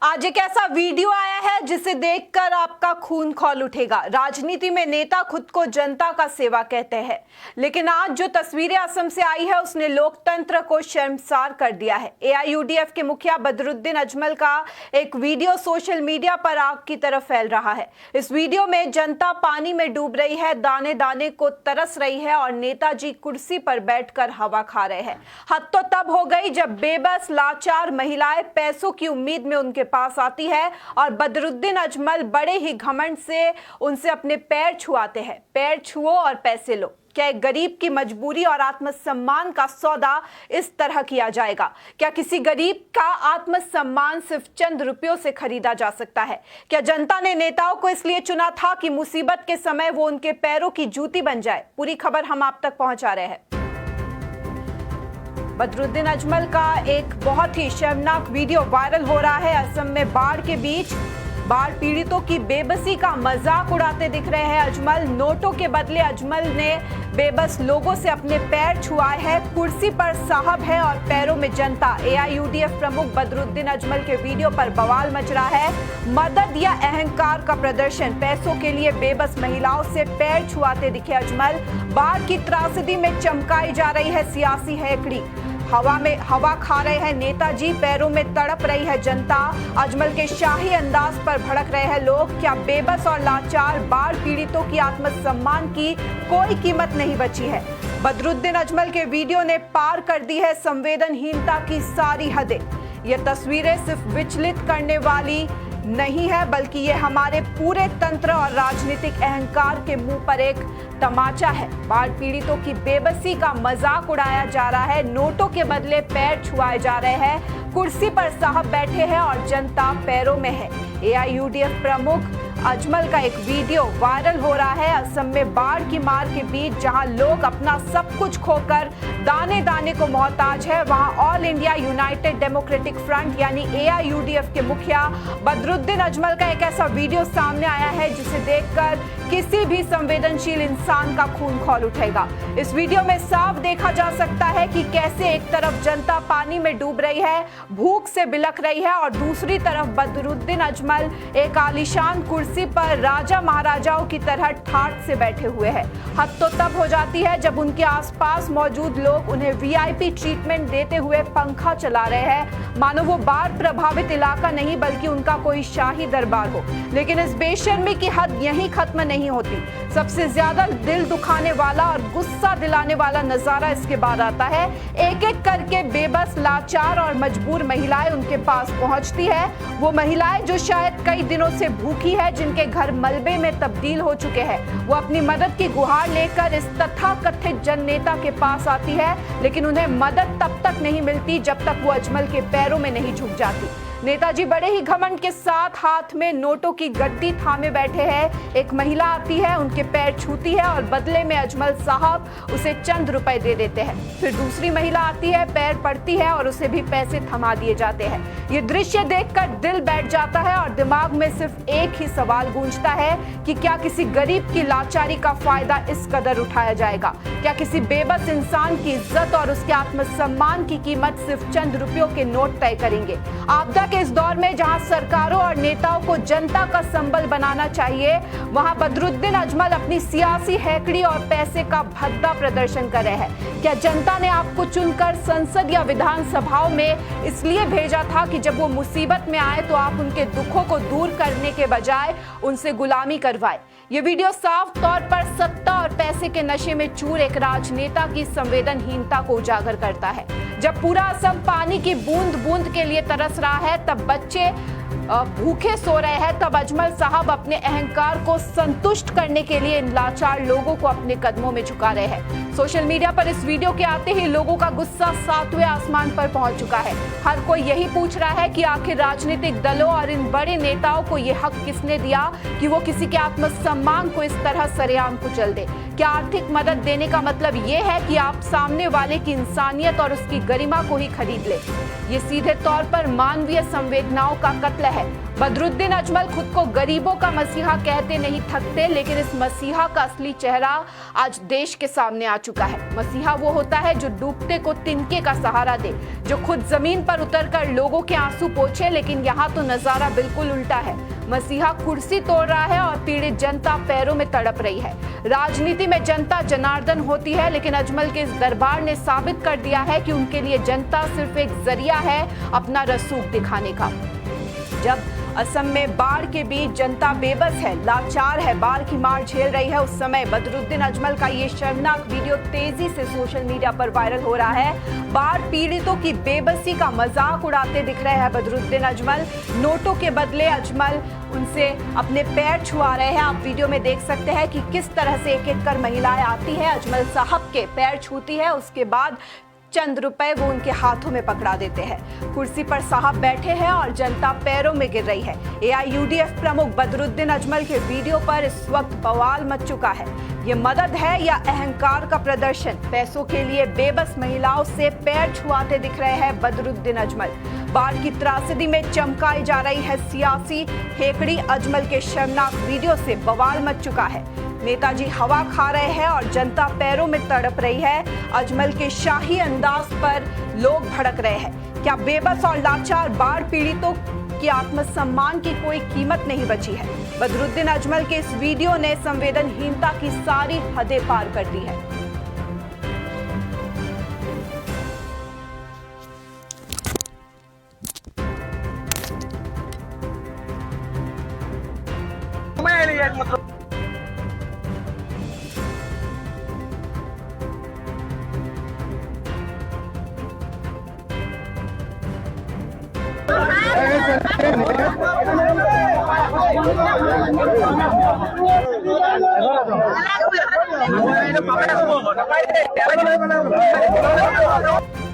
आज एक ऐसा वीडियो आया है जिसे देखकर आपका खून खौल उठेगा। राजनीति में नेता खुद को जनता का सेवा कहते हैं, लेकिन आज जो तस्वीरें असम से आई है उसने लोकतंत्र को शर्मसार कर दिया है। एआईयूडीएफ के मुखिया बदरुद्दीन अजमल का एक वीडियो सोशल मीडिया पर आग की तरह फैल रहा है। इस वीडियो में जनता पानी में डूब रही है, दाने दाने को तरस रही है और नेताजी कुर्सी पर बैठकर हवा खा रहे हैं। हद तो तब हो गई जब बेबस लाचार महिलाएं पैसों की उम्मीद में उनके पास आती है और बदरुद्दीन अजमल बड़े ही घमंड से उनसे अपने पैर छुआते हैं। पैर छुओ और पैसे लो। क्या एक गरीब की मजबूरी और आत्मसम्मान का सौदा इस तरह किया जाएगा? क्या किसी गरीब का आत्मसम्मान सिर्फ चंद रुपयों से खरीदा जा सकता है? क्या जनता ने नेताओं को इसलिए चुना था कि मुसीबत के समय वो उनके पैरों की जूती बन जाए? पूरी खबर हम आप तक पहुंचा रहे हैं। बदरुद्दीन अजमल का एक बहुत ही शर्मनाक वीडियो वायरल हो रहा है। असम में बाढ़ के बीच बाढ़ पीड़ितों की बेबसी का मजाक उड़ाते दिख रहे हैं अजमल। नोटों के बदले अजमल ने बेबस लोगों से अपने पैर छुआए हैं। कुर्सी पर साहब है और पैरों में जनता। एआईयूडीएफ प्रमुख बदरुद्दीन अजमल के वीडियो पर बवाल मच रहा है। मदद या अहंकार का प्रदर्शन। पैसों के लिए बेबस महिलाओं से पैर छुआते दिखे अजमल। बाढ़ की त्रासदी में चमकाई जा रही है सियासी हैकड़ी। हवा खा रहे हैं नेताजी, पैरों में तड़प रही है जनता। अजमल के शाही अंदाज पर भड़क रहे हैं लोग। क्या बेबस और लाचार बाढ़ पीड़ितों की आत्मसम्मान की कोई कीमत नहीं बची है? बदरुद्दीन अजमल के वीडियो ने पार कर दी है संवेदनहीनता की सारी हदें। ये तस्वीरें सिर्फ विचलित करने वाली नहीं है, बल्कि ये हमारे पूरे तंत्र और राजनीतिक अहंकार के मुंह पर एक तमाचा है। बाढ़ पीड़ितों की बेबसी का मजाक उड़ाया जा रहा है। नोटों के बदले पैर छुआए जा रहे हैं। कुर्सी पर साहब बैठे हैं और जनता पैरों में है। एआईयूडीएफ प्रमुख अजमल का एक वीडियो वायरल हो रहा है। असम में बाढ़ की मार के बीच जहां लोग अपना सब कुछ खोकर दाने दाने को मोहताज है, वहां all India United democratic front यानी एआईयूडीएफ के मुखिया बदरुद्दीन अजमल का एक ऐसा वीडियो सामने आया है जिसे देखकर किसी भी संवेदनशील इंसान का खून खौल उठेगा। इस वीडियो में साफ देखा जा सकता है कि कैसे एक तरफ जनता पानी में डूब रही है, भूख से बिलख रही है और दूसरी तरफ बदरुद्दीन अजमल एक आलीशान कुर्सी पर राजा महाराजाओं की तरह ठाठ से बैठे हुए हैं। हद तो तब हो जाती है जब उनके आसपास मौजूद लोग उन्हें वीआईपी ट्रीटमेंट देते हुए पंखा चला रहे हैं, मानो वो बाढ़ प्रभावित इलाका नहीं बल्कि उनका कोई शाही दरबार हो। लेकिन इस बेशर्मी की हद यहीं खत्म नहीं होती। सबसे ज्यादा दिल दुखाने वाला और गुस्सा दिलाने वाला नजारा इसके बाद आता है। एक एक करके बेबस लाचार और मजबूर महिलाएं उनके पास पहुंचती है। वो महिलाएं जो शायद कई दिनों से भूखी है, जिनके घर मलबे में तब्दील हो चुके हैं, वो अपनी मदद की गुहार लेकर इस तथाकथित जननेता के पास आती है, लेकिन उन्हें मदद तब तक नहीं मिलती जब तक वो अजमल के पैरों में नहीं झुक जाती। नेताजी बड़े ही घमंड के साथ हाथ में नोटों की गड्डी थामे बैठे हैं। एक महिला आती है, उनके पैर छूती है और बदले में अजमल साहब उसे चंद रुपए दे देते हैं। फिर दूसरी महिला आती है, पैर पड़ती है और उसे भी पैसे थमा दिए जाते हैं। ये दृश्य देखकर दिल बैठ जाता है और दिमाग में सिर्फ एक ही सवाल गूंजता है कि क्या किसी गरीब की लाचारी का फायदा इस कदर उठाया जाएगा? क्या किसी बेबस इंसान की इज्जत और उसके आत्मसम्मान की कीमत सिर्फ चंद रुपयों के नोट तय करेंगे? आपदा के इस दौर में जहां सरकारों और नेताओं को जनता का संबल बनाना चाहिए, वहां बदरुद्दीन अजमल अपनी सियासी हैकड़ी और पैसे का भद्दा प्रदर्शन कर रहे हैं। क्या जनता ने आपको चुनकर संसद या विधानसभाओं में इसलिए भेजा था कि जब वो मुसीबत में आए तो आप उनके दुखों को दूर करने के बजाय उनसे गुलामी करवाए? ये वीडियो साफ तौर पर सत्ता और पैसे के नशे में चूर एक राजनेता की संवेदनहीनता को उजागर करता है। जब पूरा असम पानी की बूंद बूंद के लिए तरस रहा है, तब बच्चे भूखे सो रहे हैं, तब अजमल साहब अपने अहंकार को संतुष्ट करने के लिए इन लाचार लोगों को अपने कदमों में झुका रहे हैं। सोशल मीडिया पर इस वीडियो के आते ही लोगों का गुस्सा 7वें आसमान पर पहुंच चुका है। हर कोई यही पूछ रहा है कि आखिर राजनीतिक दलों और इन बड़े नेताओं को यह हक किसने दिया कि वो किसी के आत्मसम्मान को इस तरह सरेआम कुचल दे? क्या आर्थिक मदद देने का मतलब ये है कि आप सामने वाले की इंसानियत और उसकी गरिमा को ही खरीद ले? ये सीधे तौर पर मानवीय संवेदनाओं का कत्ल है। बदरुद्दीन अजमल खुद को गरीबों का मसीहा कहते नहीं थकते, लेकिन इस मसीहा का असली चेहरा आज देश के सामने आ चुका है। मसीहा वो होता है जो डूबते को तिनके का सहारा दे, जो खुद जमीन पर उतरकर लोगों के आंसू पोंछे, लेकिन यहाँ तो नजारा बिल्कुल उल्टा है। मसीहा कुर्सी तोड़ रहा है और पीड़ित जनता पैरों में तड़प रही है। राजनीति में जनता जनार्दन होती है, लेकिन अजमल के इस दरबार ने साबित कर दिया है कि उनके लिए जनता सिर्फ एक जरिया है अपना रसूख दिखाने का। जब असम में बाढ़ के बीच जनता बेबस है, लाचार है, बाढ़ की मार झेल रही है, उस समय बदरुद्दीन अजमल का ये शर्मनाक वीडियो तेजी से सोशल मीडिया पर वायरल हो रहा है। बाढ़ पीड़ितों की बेबसी का मजाक उड़ाते दिख रहे हैं बदरुद्दीन अजमल। नोटों के बदले अजमल उनसे अपने पैर छुआ रहे हैं। आप वीडियो में देख सकते हैं कि किस तरह से एक एक कर महिलाएं आती है, अजमल साहब के पैर छूती है, उसके बाद चंद रुपए वो उनके हाथों में पकड़ा देते हैं। कुर्सी पर साहब बैठे हैं और जनता पैरों में गिर रही है। AIUDF प्रमुख बदरुद्दीन अजमल के वीडियो पर इस वक्त बवाल मच चुका है। ये मदद है या अहंकार का प्रदर्शन? पैसों के लिए बेबस महिलाओं से पैर छुआते दिख रहे हैं बदरुद्दीन अजमल। बाढ़ की त्रासदी में चमकाई जा रही है सियासी हेकड़ी। अजमल के शर्मनाक वीडियो से बवाल मच चुका है। नेताजी हवा खा रहे हैं और जनता पैरों में तड़प रही है। अजमल के शाही अंदाज पर लोग भड़क रहे हैं। क्या बेबस और लाचार बाढ़ पीड़ितों की आत्मसम्मान की कोई कीमत नहीं बची है? बदरुद्दीन अजमल के इस वीडियो ने संवेदनहीनता की सारी हदें पार कर दी है। Hello.